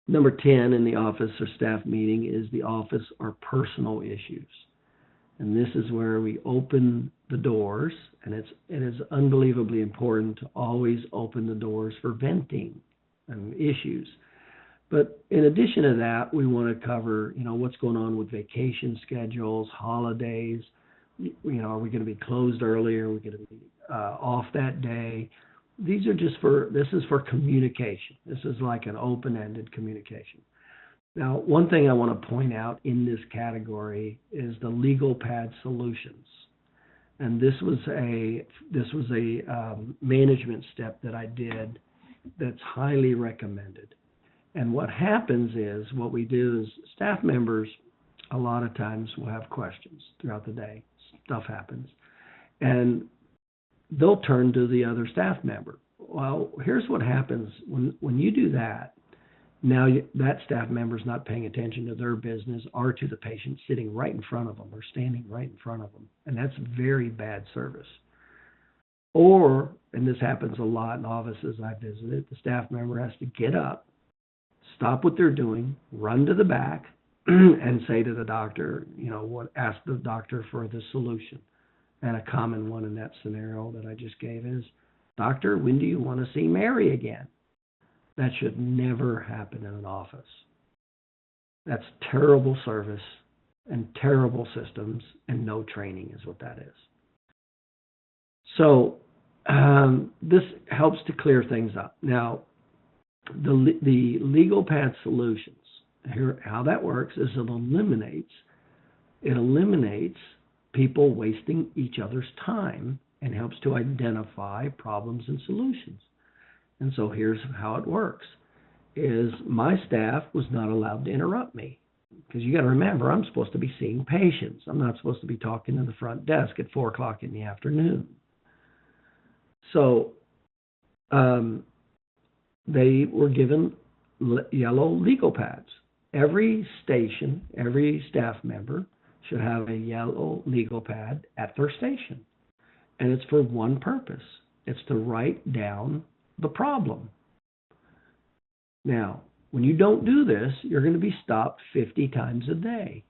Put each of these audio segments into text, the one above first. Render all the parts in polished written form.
Number 10 in the office or staff meeting is the office or personal issues. And this is where we open the doors, and it is unbelievably important to always open the doors for venting and issues. But in addition to that, we want to cover, what's going on with vacation schedules, holidays. Are we going to be closed early? Are we going to be off that day? This is for communication. This is like an open-ended communication. Now, one thing I want to point out in this category is the legal pad solutions. And this was a management step that I did that's highly recommended. And what happens is, what we do is, staff members a lot of times will have questions throughout the day. Stuff happens. And they'll turn to the other staff member. Well, here's what happens when you do that. Now that staff member's not paying attention to their business or to the patient sitting right in front of them or standing right in front of them. And that's very bad service. Or, and this happens a lot in offices I visited, the staff member has to get up, stop what they're doing, run to the back, and say to the doctor, ask the doctor for the solution. And a common one in that scenario that I just gave is, "Doctor, when do you want to see Mary again?" That should never happen in an office. That's terrible service and terrible systems and no training is what that is. So this helps to clear things up. Now, the legal pad solutions, here, how that works is it eliminates people wasting each other's time and helps to identify problems and solutions. And so here's how it works, is my staff was not allowed to interrupt me. Because you got to remember, I'm supposed to be seeing patients. I'm not supposed to be talking to the front desk at 4 o'clock in the afternoon. So they were given yellow legal pads. Every station, every staff member should have a yellow legal pad at their station. And it's for one purpose. It's to write down the problem. Now, when you don't do this, you're going to be stopped 50 times a day.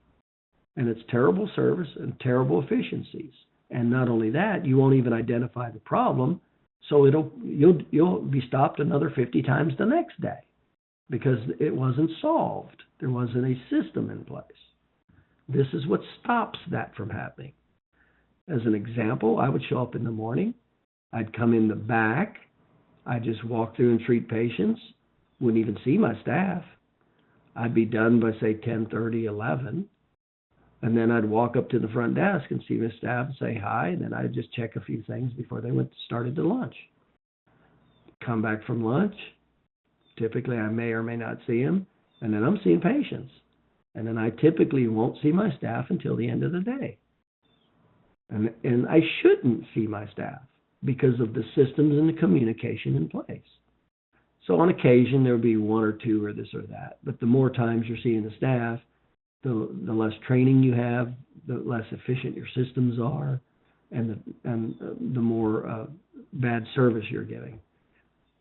And it's terrible service and terrible efficiencies. And not only that, you won't even identify the problem, so you'll be stopped another 50 times the next day because it wasn't solved. There wasn't a system in place. This is what stops that from happening. As an example, I would show up in the morning. I'd come in the back. I'd just walk through and treat patients. Wouldn't even see my staff. I'd be done by, say, 10:30, 11. And then I'd walk up to the front desk and see my staff and say hi. And then I'd just check a few things before they started to lunch. Come back from lunch. Typically, I may or may not see them. And then I'm seeing patients. And then I typically won't see my staff until the end of the day. And I shouldn't see my staff because of the systems and the communication in place. So on occasion, there would be 1 or 2 or this or that. But the more times you're seeing the staff, the less training you have, the less efficient your systems are, and the more bad service you're giving.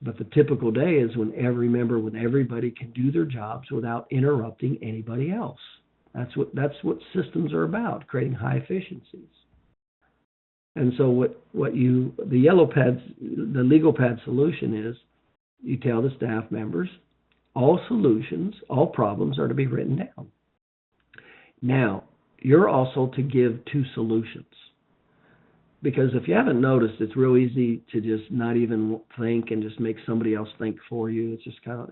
But the typical day is when everybody can do their jobs without interrupting anybody else. That's what systems are about, creating high efficiencies. And so the yellow pads, the legal pad solution is, you tell the staff members, all solutions, all problems are to be written down. Now, you're also to give 2 solutions. Because if you haven't noticed, it's real easy to just not even think and just make somebody else think for you. It's just kind of,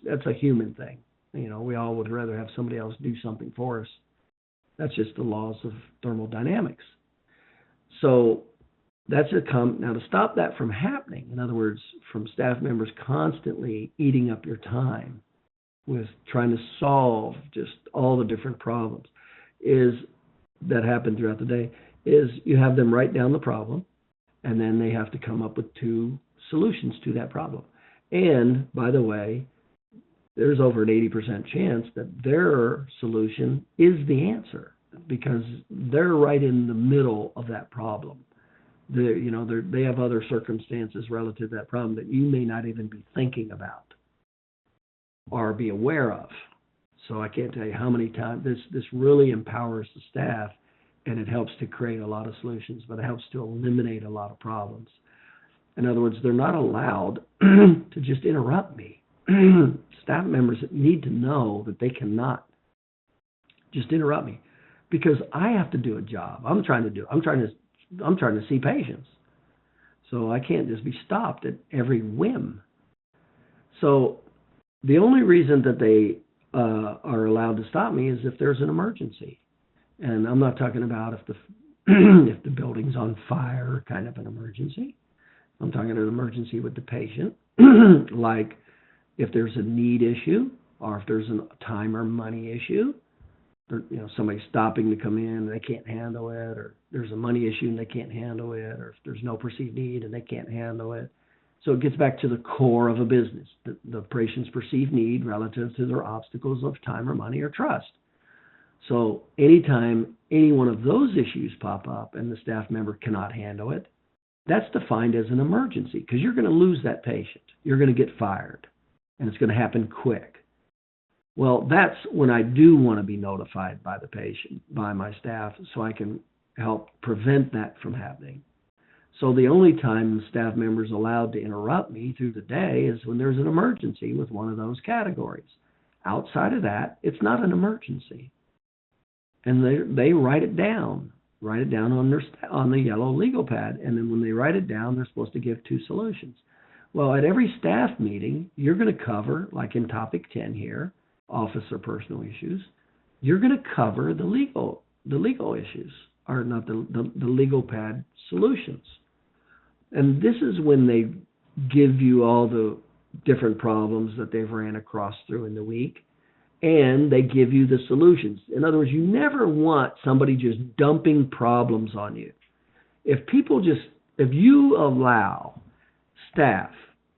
that's a human thing. We all would rather have somebody else do something for us. That's just the laws of thermodynamics. So now to stop that from happening, in other words, from staff members constantly eating up your time with trying to solve just all the different problems that happen throughout the day, is you have them write down the problem, and then they have to come up with 2 solutions to that problem. And, by the way, there's over an 80% chance that their solution is the answer because they're right in the middle of that problem. They have other circumstances relative to that problem that you may not even be thinking about. or be aware of. So I can't tell you how many times this really empowers the staff, and it helps to create a lot of solutions, but it helps to eliminate a lot of problems. In other words, they're not allowed to just interrupt me. Staff members need to know that they cannot just interrupt me, because I have to do a job. I'm trying to see patients. So I can't just be stopped at every whim. So the only reason that they are allowed to stop me is if there's an emergency. And I'm not talking about if the if the building's on fire, kind of an emergency. I'm talking an emergency with the patient, like if there's a need issue, or if there's a time or money issue. Somebody's stopping to come in and they can't handle it, or there's a money issue and they can't handle it, or if there's no perceived need and they can't handle it. So it gets back to the core of a business, the patient's perceived need relative to their obstacles of time or money or trust. So anytime any one of those issues pop up and the staff member cannot handle it, that's defined as an emergency, because you're going to lose that patient. You're going to get fired, and it's going to happen quick. Well, that's when I do want to be notified by the patient, by my staff, so I can help prevent that from happening. So the only time the staff member is allowed to interrupt me through the day is when there's an emergency with one of those categories. Outside of that, it's not an emergency. And they write it down on the yellow legal pad. And then when they write it down, they're supposed to give 2 solutions. Well, at every staff meeting, you're going to cover, like in topic 10 here, office or personal issues, you're going to cover the legal issues, or not the legal pad solutions. And this is when they give you all the different problems that they've ran across through in the week, and they give you the solutions. In other words, you never want somebody just dumping problems on you. If you allow staff,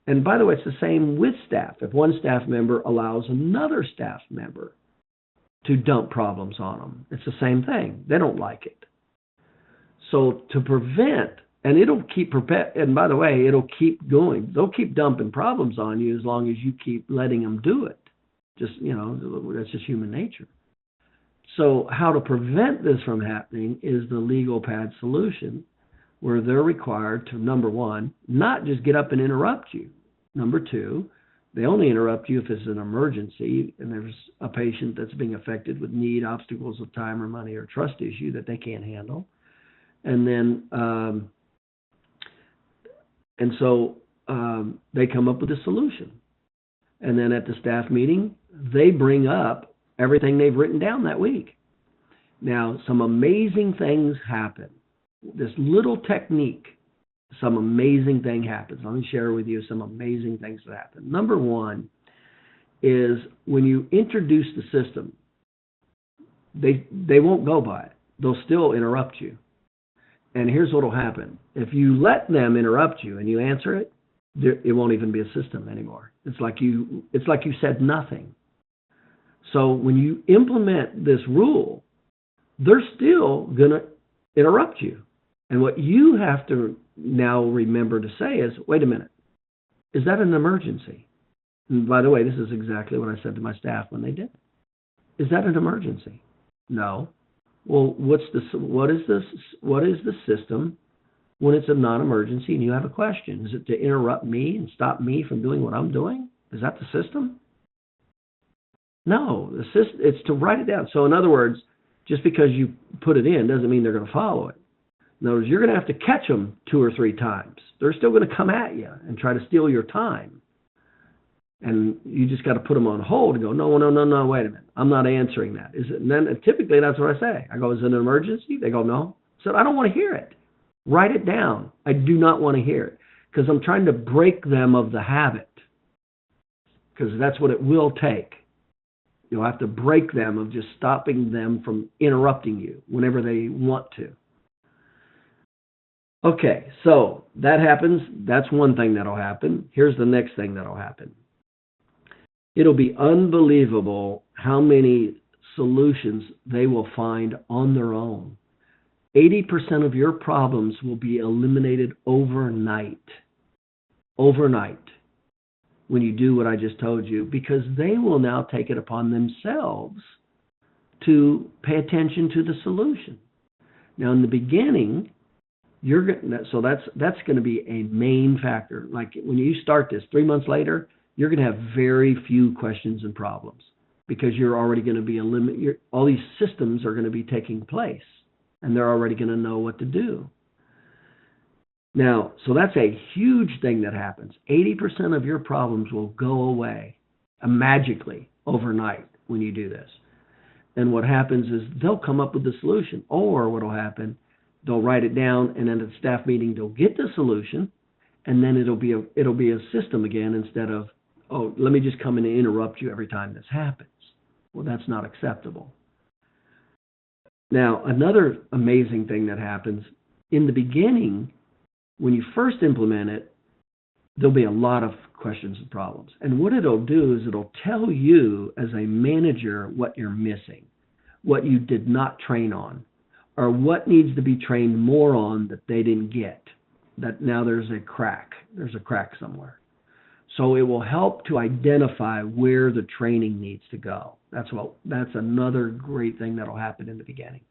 and by the way, it's the same with staff. If one staff member allows another staff member to dump problems on them, it's the same thing. They don't like it. So to prevent, and by the way, it'll keep going. They'll keep dumping problems on you as long as you keep letting them do it. That's just human nature. So how to prevent this from happening is the legal pad solution, where they're required to, number one, not just get up and interrupt you. Number two, they only interrupt you if it's an emergency and there's a patient that's being affected with need, obstacles of time or money or trust issue that they can't handle. And then, they come up with a solution. And then at the staff meeting, they bring up everything they've written down that week. Now, some amazing things happen. This little technique, some amazing thing happens. Let me share with you some amazing things that happen. Number one is when you introduce the system, they won't go by it. They'll still interrupt you. And here's what will happen. If you let them interrupt you and you answer it, it won't even be a system anymore. It's like you said nothing. So when you implement this rule, they're still going to interrupt you. And what you have to now remember to say is, wait a minute, is that an emergency? And by the way, this is exactly what I said to my staff when they did it. Is that an emergency? No. Well, what is the system when it's a non-emergency and you have a question? Is it to interrupt me and stop me from doing what I'm doing? Is that the system? No, it's to write it down. So in other words, just because you put it in doesn't mean they're going to follow it. In other words, you're going to have to catch them 2 or 3 times. They're still going to come at you and try to steal your time. And you just got to put them on hold and go, no, wait a minute. I'm not answering that. Is it? And then typically that's what I say. I go, is it an emergency? They go, no. I said, I don't want to hear it. Write it down. I do not want to hear it, because I'm trying to break them of the habit, because that's what it will take. You'll have to break them of just stopping them from interrupting you whenever they want to. Okay, so that happens. That's one thing that'll happen. Here's the next thing that'll happen. It'll be unbelievable how many solutions they will find on their own. 80% of your problems will be eliminated overnight. Overnight. when you do what I just told you, because they will now take it upon themselves to pay attention to the solution. Now, in the beginning, so that's going to be a main factor. Like when you start this 3 months later, you're going to have very few questions and problems because you're already going to be all these systems are going to be taking place, and they're already going to know what to do. Now, so that's a huge thing that happens. 80% of your problems will go away magically overnight when you do this. And what happens is they'll come up with the solution, or what will happen, they'll write it down, and then at the staff meeting they'll get the solution, and then it'll be a system again instead of, oh, let me just come in and interrupt you every time this happens. Well, that's not acceptable. Now, another amazing thing that happens in the beginning, when you first implement it, there'll be a lot of questions and problems. And what it'll do is it'll tell you as a manager what you're missing, what you did not train on, or what needs to be trained more on that they didn't get, that now there's a crack somewhere. So it will help to identify where the training needs to go. That's another great thing that'll happen in the beginning.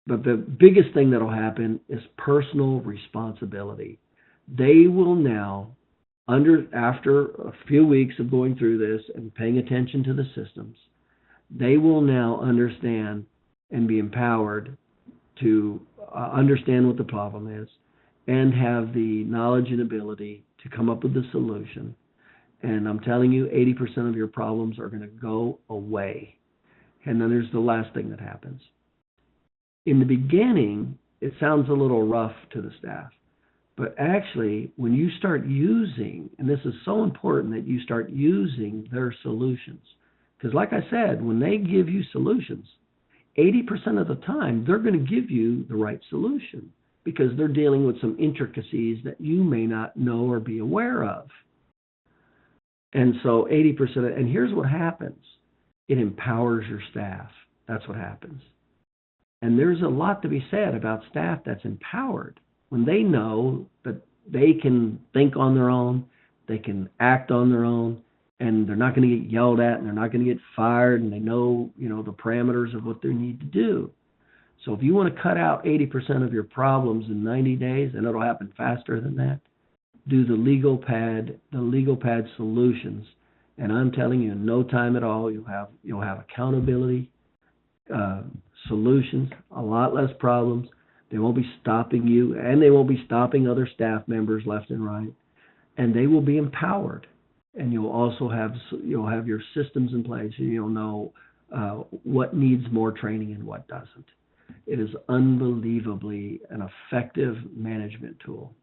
But the biggest thing that'll happen is personal responsibility. They will now, after a few weeks of going through this and paying attention to the systems, they will now understand and be empowered to understand what the problem is and have the knowledge and ability to come up with the solution. And I'm telling you, 80% of your problems are going to go away. And then there's the last thing that happens. In the beginning, it sounds a little rough to the staff. But actually, when you start using, and this is so important that you start using their solutions. Because like I said, when they give you solutions, 80% of the time, they're going to give you the right solution because they're dealing with some intricacies that you may not know or be aware of. And so 80%, and here's what happens. It empowers your staff. That's what happens. And there's a lot to be said about staff that's empowered when they know that they can think on their own, they can act on their own, and they're not going to get yelled at, and they're not going to get fired, and they know, the parameters of what they need to do. So if you want to cut out 80% of your problems in 90 days, and it'll happen faster than that, do the legal pad solutions. And I'm telling you, in no time at all, you'll have accountability, solutions, a lot less problems. They won't be stopping you, and they won't be stopping other staff members left and right. And they will be empowered. And you'll also have your systems in place, and you'll know what needs more training and what doesn't. It is unbelievably an effective management tool.